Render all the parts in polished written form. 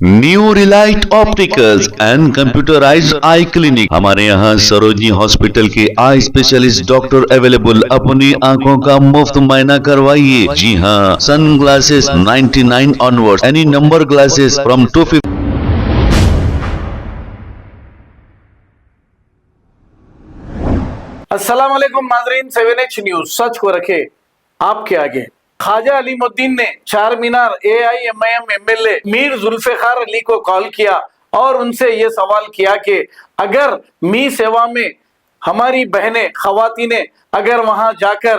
New Relight opticals and computerised I clinic. हमारे यहाँ Sarojini hospital के आई स्पेशलिस्ट डॉक्टर अवेलेबल। अपनी आंखों का मुफ्त मुआयना करवाइए। जी हाँ, sunglasses 99 onwards, any number glasses from 250। अस्सलाम वालेकुम नाजरीन, 7H न्यूज सच को रखे आपके आगे। ख्वाजा अलीमुद्दीन ने चार मीनार AIMIM MLA मीर जुल्फिकार अली को कॉल किया और उनसे ये सवाल किया कि अगर मी सेवा में हमारी बहनें खवातीनें अगर वहां जाकर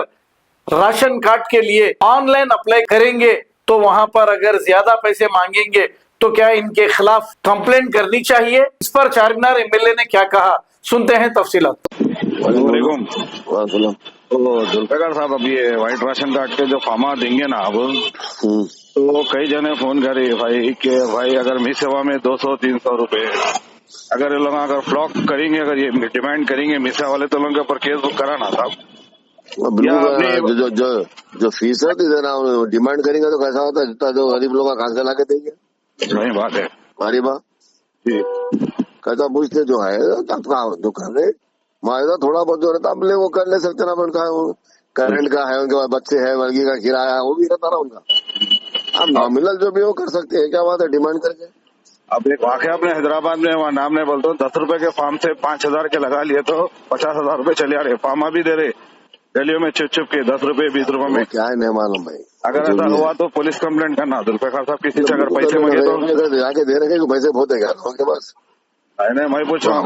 राशन कार्ड के लिए ऑनलाइन अप्लाई करेंगे तो वहां पर अगर ज्यादा पैसे मांगेंगे तो क्या इनके खिलाफ कंप्लेंट करनी चाहिए। इस पर चार मीनार MLA ने क्या कहा, सुनते हैं तफसीलात। वालेकुम। तो जुल्फिकार साहब, अब ये व्हाइट राशन कार्ड के जो फार्मा देंगे ना अब, तो कई जने फोन करे भाई कि भाई अगर मी सेवा में 200-300 रुपए, अगर ये लोग अगर फ्लॉक करेंगे, अगर ये डिमांड करेंगे मी सेवा वाले तो लोगों के ऊपर केस बुक कराना साहब। जो फीस है देना, डिमांड करेंगे तो कैसा होता है, जितना जो गरीब लोग कहाँ से ला के देंगे। वही बात है हमारी बात कैसा पूछते जो है जो कर रहे मायदा थोड़ा बहुत जो रहता अपने वो कर ले सकते ना। उनका करंट का है, उनके बच्चे है, वर्गी का किराया है, वो भी रहता ना उनका। अब नॉमिनल जो भी वो कर सकते हैं, क्या बात है डिमांड करके। अब एक वाकया अपने हैदराबाद में वहाँ नाम ने बोलते 10 रुपए के फार्म से 5,000 के लगा लिए तो 50,000 रुपए चले आ रहे। फार्मा भी दे रहे गलियों में चुप के 10 रुपए 20 रुपए में। क्या है नहीं मालूम भाई। अगर ऐसा हुआ तो पुलिस कंप्लेंट करना। जुल्फिकार साहब किसी से अगर पैसे मांगे तो जाके दे रखे पैसे बहुत है क्या उनके पास। नहीं, मैं पूछ रहा हूँ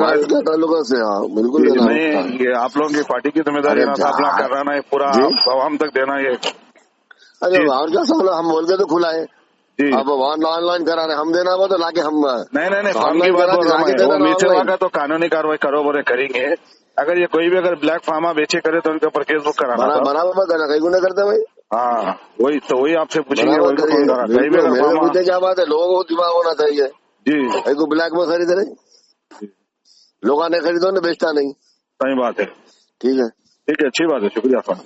लोगों से। हाँ बिल्कुल नहीं, ये आप लोगों की पार्टी की जिम्मेदारी है ना, अपना कर रहा है पूरा आवाम तक देना ये। अरे और क्या सवाल, हम बोल के तो खुला है। अब ऑनलाइन करा रहे, हम देना वो तो लाके हम नहीं फार्म की बात बोल रहा हूँ। मी सेवा का तो कानूनी कार्रवाई करो बोले करेंगे। अगर ये कोई भी अगर ब्लैक फार्मा बेचे करे तो उनके ऊपर केस बुक कराना। बराबर करना, कहीं गुना करते भाई। हाँ वही आपसे पूछेंगे। मुझे क्या बात है, लोगों को दिमाग होना चाहिए जी। को ब्लैक में खरीद रहे लोग आने खरीदो ने बेचता नहीं। सही बात है। ठीक है, अच्छी बात है, शुक्रिया साहब।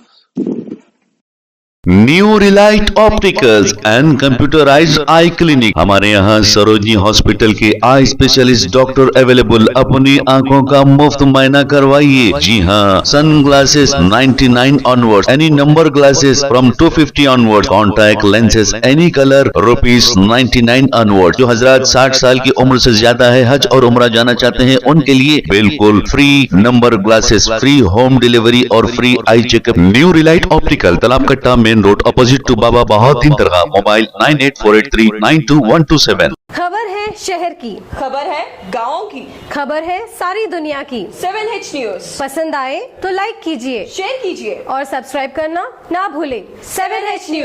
New Relight opticals and computerised I clinic. हमारे यहाँ सरोजनी हॉस्पिटल के आई स्पेशलिस्ट डॉक्टर अवेलेबल। अपनी आंखों का मुफ्त मुआयना करवाइए। जी हाँ, sunglasses 99 onwards, any number glasses from 250 onwards, contact lenses any colour ₹99 onward. जो हजरात 60 साल की उम्र से ज्यादा है, हज और उम्रा जाना चाहते हैं, उनके लिए बिल्कुल free number glasses, free home delivery और free eye checkup. New relight optical, Talab Katta main road, opposite to Baba Bahauddin Dargah. Mobile 9848392127। खबर है शहर की, खबर है गाँव की, खबर है सारी दुनिया की। 7H न्यूज पसंद आए तो लाइक कीजिए, शेयर कीजिए और सब्सक्राइब करना ना भूले। 7H news.